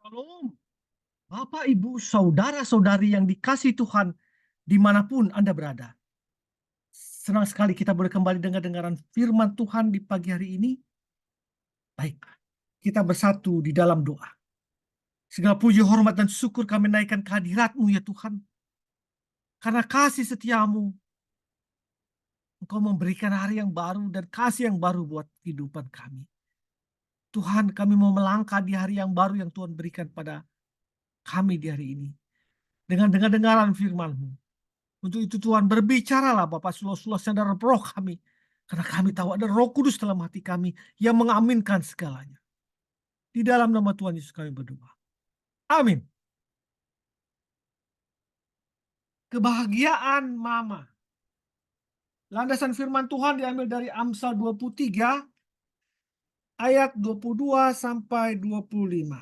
Shalom, Bapak, Ibu, saudara-saudari yang dikasihi Tuhan, dimanapun Anda berada. Senang sekali kita boleh kembali dengar-dengaran firman Tuhan di pagi hari ini. Baik, kita bersatu di dalam doa. Segala puji, hormat, dan syukur kami naikkan kehadirat-Mu ya Tuhan. Karena kasih setiamu, Engkau memberikan hari yang baru dan kasih yang baru buat kehidupan kami. Tuhan, kami mau melangkah di hari yang baru yang Tuhan berikan pada kami di hari ini. Dengan dengar-dengaran firman-Mu. Untuk itu Tuhan berbicaralah Bapak seluas-luasnya dalam roh kami. Karena kami tahu ada Roh Kudus dalam hati kami yang mengaminkan segalanya. Di dalam nama Tuhan Yesus kami berdoa. Amin. Kebahagiaan mama. Landasan firman Tuhan diambil dari Amsal 23 ayat 22 sampai 25.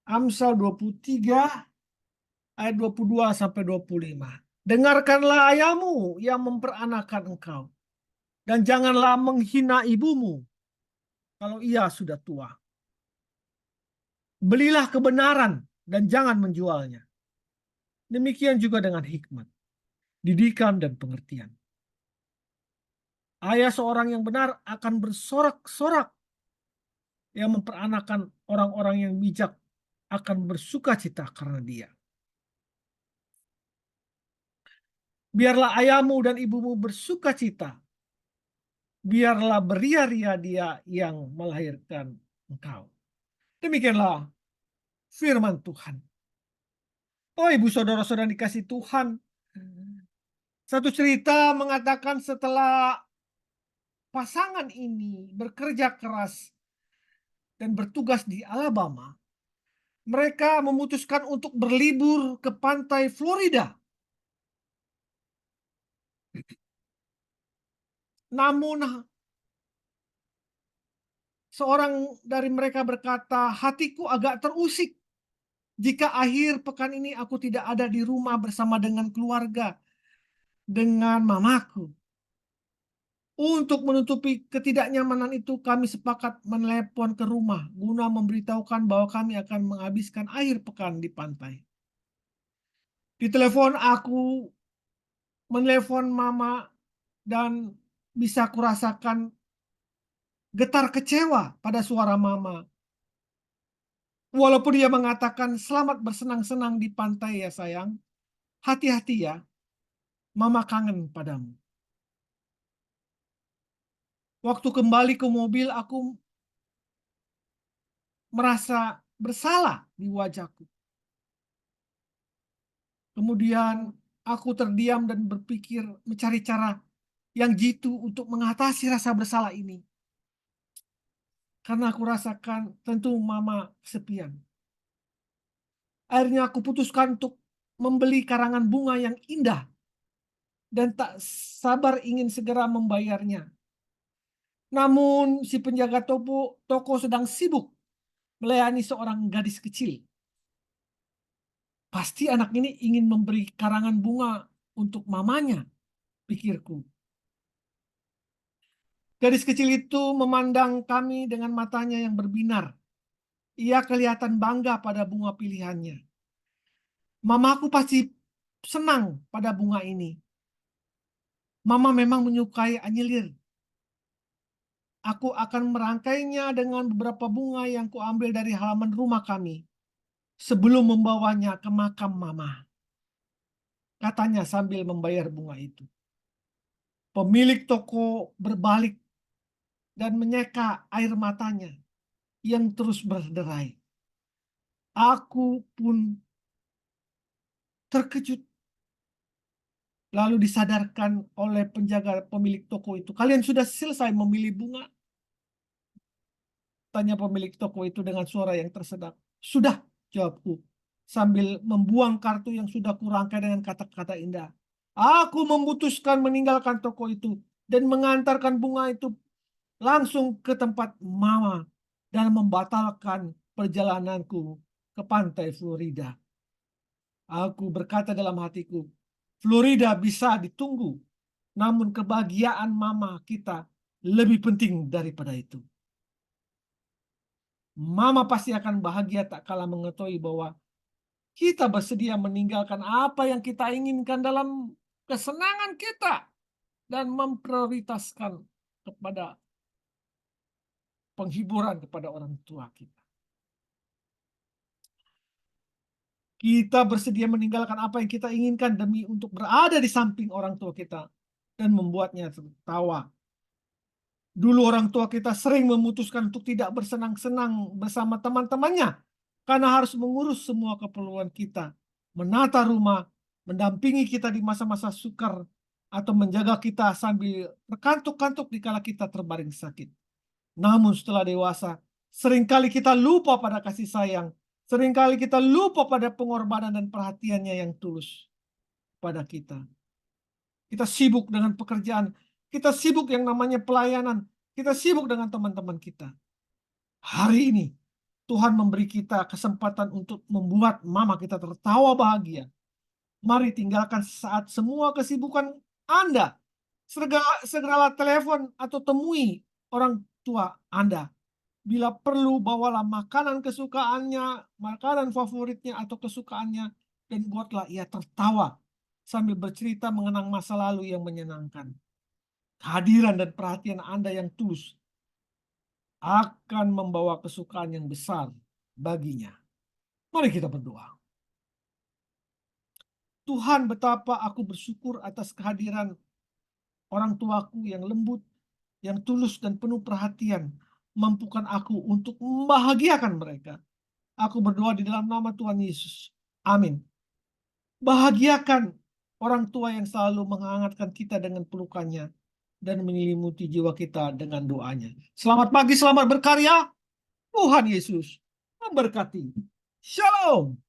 Amsal 23 ayat 22 sampai 25. Dengarkanlah ayahmu yang memperanakan engkau, dan janganlah menghina ibumu kalau ia sudah tua. Belilah kebenaran dan jangan menjualnya. Demikian juga dengan hikmat, didikan, dan pengertian. Ayah seorang yang benar akan bersorak-sorak. Yang memperanakan orang-orang yang bijak akan bersuka cita karena dia. Biarlah ayahmu dan ibumu bersuka cita. Biarlah beria-ria dia yang melahirkan engkau. Demikianlah firman Tuhan. Oh, ibu saudara-saudara dikasih Tuhan. Satu cerita mengatakan setelah pasangan ini bekerja keras dan bertugas di Alabama, mereka memutuskan untuk berlibur ke pantai Florida. Namun seorang dari mereka berkata, hatiku agak terusik jika akhir pekan ini aku tidak ada di rumah bersama dengan keluarga, dengan mamaku. Untuk menutupi ketidaknyamanan itu, kami sepakat menelepon ke rumah guna memberitahukan bahwa kami akan menghabiskan akhir pekan di pantai. Di telepon aku menelepon mama dan bisa kurasakan getar kecewa pada suara mama. Walaupun dia mengatakan selamat bersenang-senang di pantai ya sayang, hati-hati ya, mama kangen padamu. Waktu kembali ke mobil aku merasa bersalah di wajahku. Kemudian aku terdiam dan berpikir mencari cara yang jitu untuk mengatasi rasa bersalah ini. Karena aku rasakan tentu mama kesepian. Akhirnya aku putuskan untuk membeli karangan bunga yang indah dan tak sabar ingin segera membayarnya. Namun si penjaga toko sedang sibuk melayani seorang gadis kecil. Pasti anak ini ingin memberi karangan bunga untuk mamanya, pikirku. Gadis kecil itu memandang kami dengan matanya yang berbinar. Ia kelihatan bangga pada bunga pilihannya. Mamaku pasti senang pada bunga ini. Mama memang menyukai anyelir. Aku akan merangkainya dengan beberapa bunga yang kuambil dari halaman rumah kami sebelum membawanya ke makam mama, katanya sambil membayar bunga itu. Pemilik toko berbalik dan menyeka air matanya yang terus berderai. Aku pun terkejut. Lalu disadarkan oleh penjaga pemilik toko itu. Kalian sudah selesai memilih bunga? Tanya pemilik toko itu dengan suara yang tersedak. Sudah, jawabku. Sambil membuang kartu yang sudah kurangkai dengan kata-kata indah. Aku memutuskan meninggalkan toko itu dan mengantarkan bunga itu langsung ke tempat mama dan membatalkan perjalananku ke pantai Florida. Aku berkata dalam hatiku, Florida bisa ditunggu, namun kebahagiaan mama kita lebih penting daripada itu. Mama pasti akan bahagia tak kalah mengetahui bahwa kita bersedia meninggalkan apa yang kita inginkan dalam kesenangan kita dan memprioritaskan kepada penghiburan kepada orang tua kita. Kita bersedia meninggalkan apa yang kita inginkan demi untuk berada di samping orang tua kita dan membuatnya tertawa. Dulu orang tua kita sering memutuskan untuk tidak bersenang-senang bersama teman-temannya karena harus mengurus semua keperluan kita, menata rumah, mendampingi kita di masa-masa sukar, atau menjaga kita sambil terkantuk-kantuk dikala kita terbaring sakit. Namun setelah dewasa, seringkali kita lupa pada kasih sayang, seringkali kita lupa pada pengorbanan dan perhatiannya yang tulus pada kita. Kita sibuk dengan pekerjaan, kita sibuk yang namanya pelayanan, kita sibuk dengan teman-teman kita. Hari ini Tuhan memberi kita kesempatan untuk membuat mama kita tertawa bahagia. Mari tinggalkan sesaat semua kesibukan Anda. Segeralah telepon atau temui orang tua Anda. Bila perlu, bawalah makanan kesukaannya, makanan favoritnya atau kesukaannya, dan buatlah ia tertawa sambil bercerita mengenang masa lalu yang menyenangkan. Kehadiran dan perhatian Anda yang tulus akan membawa kesukaan yang besar baginya. Mari kita berdoa. Tuhan, betapa aku bersyukur atas kehadiran orang tuaku yang lembut, yang tulus dan penuh perhatian, mampukan aku untuk membahagiakan mereka. Aku berdoa di dalam nama Tuhan Yesus. Amin. Bahagiakan orang tua yang selalu menghangatkan kita dengan pelukannya dan menyelimuti jiwa kita dengan doanya. Selamat pagi, selamat berkarya. Tuhan Yesus memberkati. Shalom.